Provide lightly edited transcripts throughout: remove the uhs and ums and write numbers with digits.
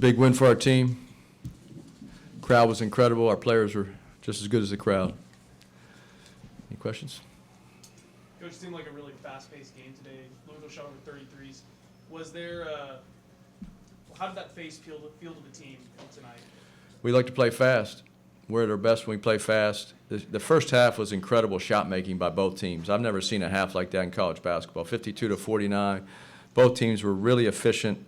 Big win for our team. Crowd was incredible. Our players were just as good as the crowd. Any questions? Coach, it seemed like a really fast-paced game today. Louisville shot over 33s. Was there how did that feel to the team tonight? We like to play fast. We're at our best when we play fast. The first half was incredible shot making by both teams. I've never seen a half like that in college basketball. 52-49. Both teams were really efficient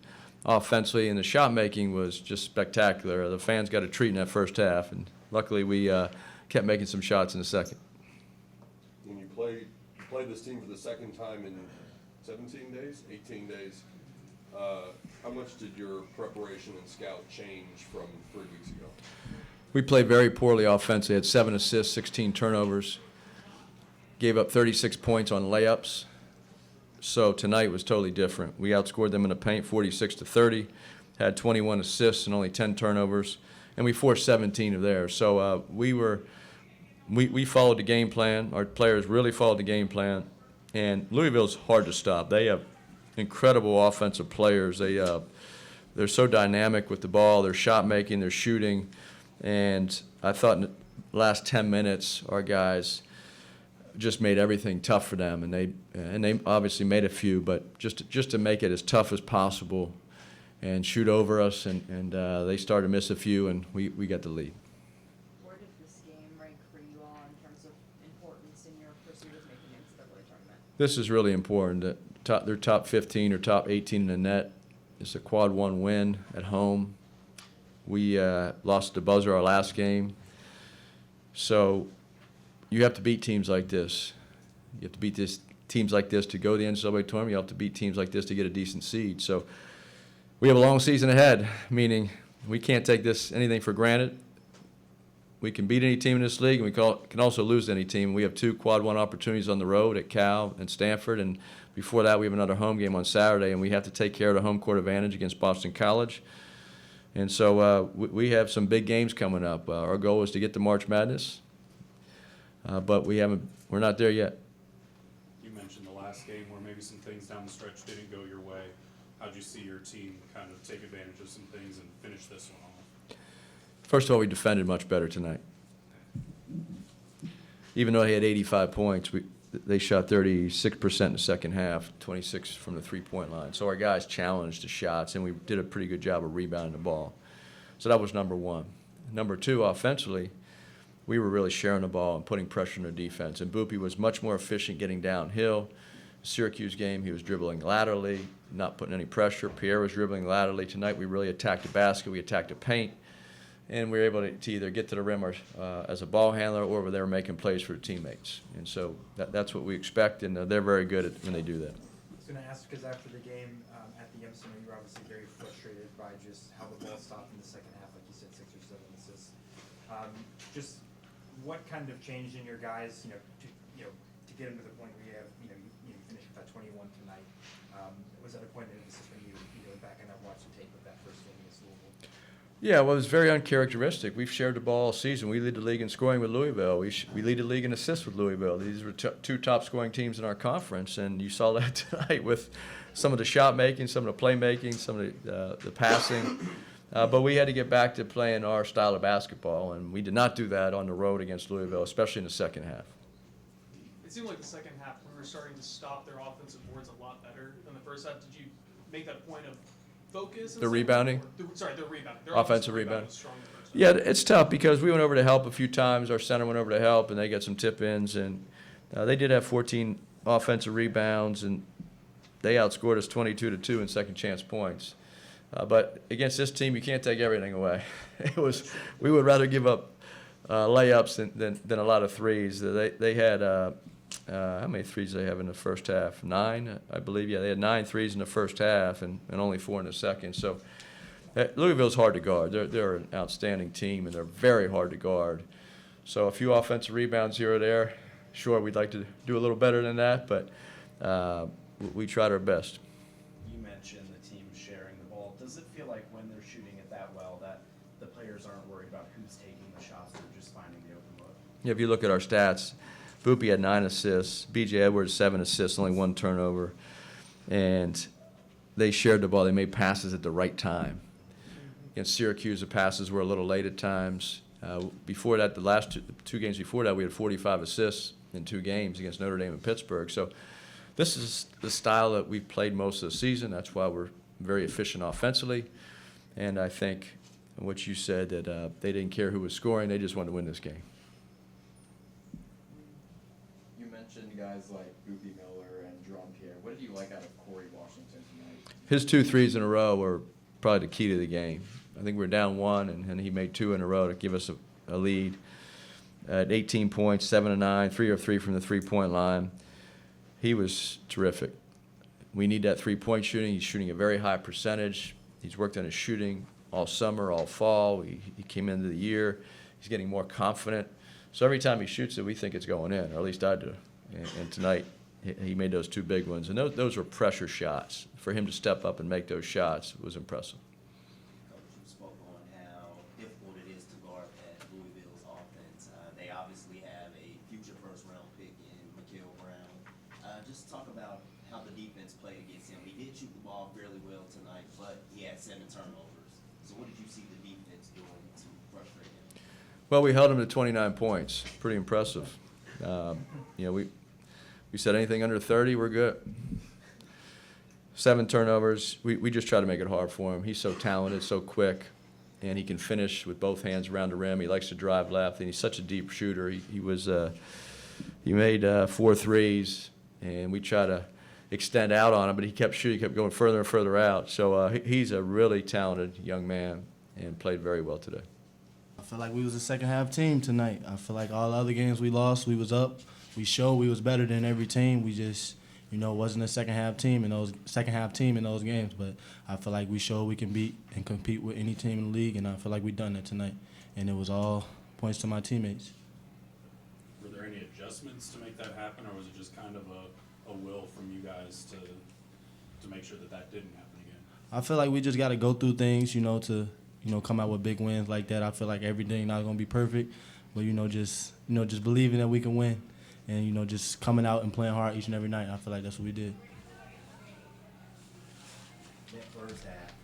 offensively, and the shot making was just spectacular. The fans got a treat in that first half, and luckily we kept making some shots in the second. When you played this team for the second time in 17 days, 18 days, how much did your preparation and scout change from 3 weeks ago? We played very poorly offensively. Had 7 assists, 16 turnovers. Gave up 36 points on layups. So tonight was totally different. We outscored them in the paint 46-30, had 21 assists and only 10 turnovers, and we forced 17 of theirs. So we followed the game plan. Our players really followed the game plan, and Louisville's hard to stop. They have incredible offensive players. They're so dynamic with the ball. They're shot making, they're shooting, and I thought in the last 10 minutes our guys just made everything tough for them, and they obviously made a few, but just to make it as tough as possible and shoot over us, and they started to miss a few, and we got the lead. Where did this game rank for you all in terms of importance in your pursuit of making the NCAA tournament? This is really important. They're top 15 or top 18 in the net. It's a quad one win at home. We lost the buzzer our last game, so you have to beat teams like this. You have to beat teams like this to go to the NCAA tournament. You have to beat teams like this to get a decent seed. So we have a long season ahead, meaning we can't take anything for granted. We can beat any team in this league, and we can also lose any team. We have 2 quad one opportunities on the road at Cal and Stanford, and before that we have another home game on Saturday, and we have to take care of the home court advantage against Boston College. And so we have some big games coming up. Our goal is to get to March Madness. But we're not there yet. You mentioned the last game where maybe some things down the stretch didn't go your way. How'd you see your team kind of take advantage of some things and finish this one off? First of all, we defended much better tonight. Even though they had 85 points, they shot 36% in the second half, 26 from the three-point line. So our guys challenged the shots, and we did a pretty good job of rebounding the ball. So that was number one. Number two, offensively, we were really sharing the ball and putting pressure on the defense. And Boopy was much more efficient getting downhill. Syracuse game, he was dribbling laterally, not putting any pressure. Pierre was dribbling laterally. Tonight we really attacked the basket, we attacked the paint, and we were able to either get to the rim or, as a ball handler, or they were making plays for the teammates. And so that's what we expect, and they're very good when they do that. I was going to ask, because after the game at the SMU, you were obviously very frustrated by just how the ball stopped in the second half, like you said, 6 or 7 assists. Just what kind of changed in your guys, to get them to the point where you have, you finish with that 21 tonight? Was that a point of emphasis when you went back and watched the tape of that first game against Louisville? Yeah, well, it was very uncharacteristic. We've shared the ball all season. We lead the league in scoring with Louisville. We lead the league in assists with Louisville. These were 2 top-scoring teams in our conference, and you saw that tonight with some of the shot making, some of the play making, some of the passing. But we had to get back to playing our style of basketball, and we did not do that on the road against Louisville, especially in the second half. It seemed like the second half we were starting to stop their offensive boards a lot better than the first half. Did you make that a point of focus? The rebounding? Their rebounding. Their Offensive rebound. was strong in the first half. Yeah, it's tough because we went over to help a few times. Our center went over to help, and they got some tip-ins. And they did have 14 offensive rebounds, and they outscored us 22-2 in second-chance points. But against this team, you can't take everything away. We would rather give up layups than a lot of threes. They had how many threes did they have in the first half? 9, I believe. Yeah, they had 9 threes in the first half and only 4 in the second. So Louisville's hard to guard. They're an outstanding team, and they're very hard to guard. So a few offensive rebounds here or there. Sure, we'd like to do a little better than that, but we tried our best. You mentioned the team sharing the ball. Does it feel like when they're shooting it that well that the players aren't worried about who's taking the shots, they're just finding the open look? Yeah, if you look at our stats, Boopy had 9 assists, B.J. Edwards 7 assists, only 1 turnover, and they shared the ball. They made passes at the right time. Against Syracuse, the passes were a little late at times. Before that, the last two games before that, we had 45 assists in 2 games against Notre Dame and Pittsburgh. So this is the style that we've played most of the season. That's why we're very efficient offensively. And I think what you said, that they didn't care who was scoring. They just wanted to win this game. You mentioned guys like Goofy Miller and Jerome Pierre. What did you like out of Corey Washington tonight? His 2 threes in a row were probably the key to the game. I think we were down 1, and he made 2 in a row to give us a lead. At 18 points, 7 of 9, 3 of 3 from the three-point line. He was terrific. We need that three-point shooting. He's shooting a very high percentage. He's worked on his shooting all summer, all fall. He came into the year. He's getting more confident. So every time he shoots it, we think it's going in, or at least I do. And tonight, he made those 2 big ones. And those were pressure shots. For him to step up and make those shots was impressive. Coach, you spoke on how difficult it is to guard that Louisville's offense. They obviously have a future first-round pick in Mikael Brown. Just talk about how the defense played against him. He did shoot the ball fairly well tonight, but he had 7 turnovers. So what did you see the defense doing to frustrate him? Well, we held him to 29 points. Pretty impressive. We said anything under 30, we're good. 7 turnovers. We just try to make it hard for him. He's so talented, so quick, and he can finish with both hands around the rim. He likes to drive left, and he's such a deep shooter. He made 4 threes, and we try to extend out on him, but he kept shooting, kept going further and further out. So he's a really talented young man and played very well today. I feel like we was a second-half team tonight. I feel like all the other games we lost, we was up. We showed we was better than every team. We just, wasn't a second-half team in those games. But I feel like we showed we can beat and compete with any team in the league, and I feel like we done that tonight. And it was all points to my teammates. Were there any adjustments to make that happen, or was it just kind of a will from you guys to make sure that didn't happen again? I feel like we just got to go through things, to come out with big wins like that. I feel like everything not gonna be perfect, but just believing that we can win, and just coming out and playing hard each and every night. I feel like that's what we did. That first half,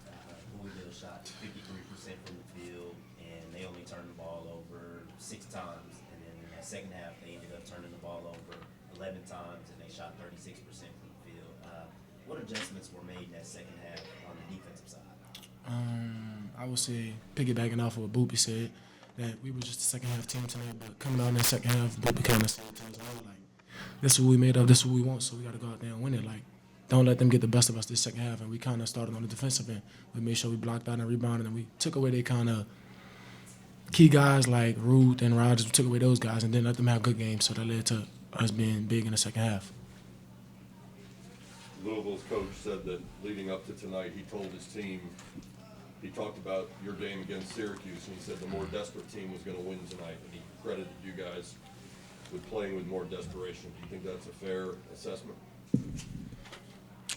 Louisville shot 53% from the field, and they only turned the ball over 6 times. And then in that second half, they ended up turning the ball over 11 times, and they shot 36% from the field. What adjustments were made in that second half on the defensive side? I would say, piggybacking off of what Boopy said, that we were just a second-half team tonight, but coming out in that second half, Boopy kind of said to us all, this is what we made of, this is what we want, so we got to go out there and win it. Don't let them get the best of us this second half, and we kind of started on the defensive end. We made sure we blocked out and rebounded, and we took away their kind of key guys like Ruth and Rogers. We took away those guys and didn't let them have good games, so that led to us being big in the second half. Louisville's coach said that leading up to tonight, he told his team, he talked about your game against Syracuse, and he said the more desperate team was going to win tonight, and he credited you guys with playing with more desperation. Do you think that's a fair assessment?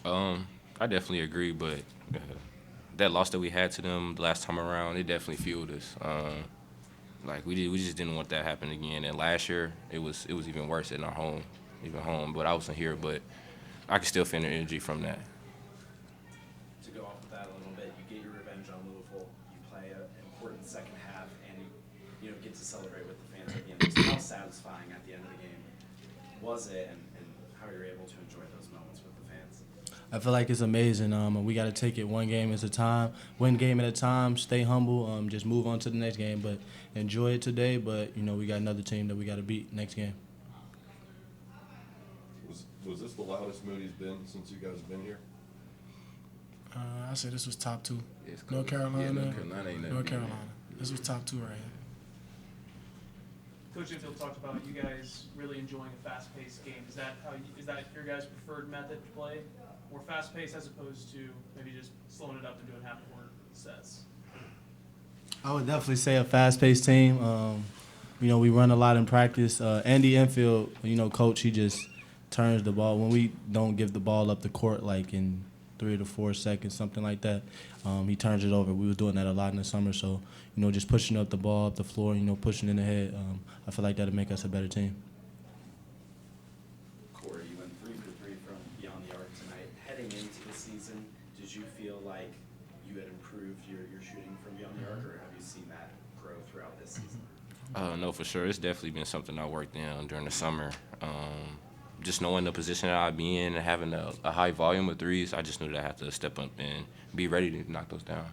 I definitely agree, but that loss that we had to them the last time around, it definitely fueled us. We just didn't want that to happen again. And last year, it was even worse at our home, but I wasn't here, but I could still feel the energy from that. To go off of that a little bit, you get your revenge on Louisville, you play an important second half, and you get to celebrate with the fans at the end. So how satisfying at the end of the game was it, and how you're able to enjoy those moments with the fans? I feel like it's amazing. We got to take it one game at a time, stay humble, just move on to the next game, but enjoy it today. But, we got another team that we got to beat next game. Was this the loudest Moody's been since you guys have been here? I say this was top 2. Yes, North Carolina. Yeah, North Carolina ain't nothing North beat Carolina. that. This was top 2 right here. Coach Infield talked about you guys really enjoying a fast-paced game. Is that your guys' preferred method to play? More fast-paced as opposed to maybe just slowing it up and doing half-court sets? I would definitely say a fast-paced team. We run a lot in practice. Andy Enfield, coach, he just turns the ball. When we don't give the ball up the court, like in 3 to 4 seconds, something like that, he turns it over. We was doing that a lot in the summer. So, just pushing up the ball up the floor, pushing in the head, I feel like that'll make us a better team. Corey, you went 3 for 3 from beyond the arc tonight. Heading into the season, did you feel like you had improved your shooting from beyond this season? No, for sure. It's definitely been something I worked on during the summer. Just knowing the position that I'd be in and having a high volume of threes, I just knew that I had to step up and be ready to knock those down.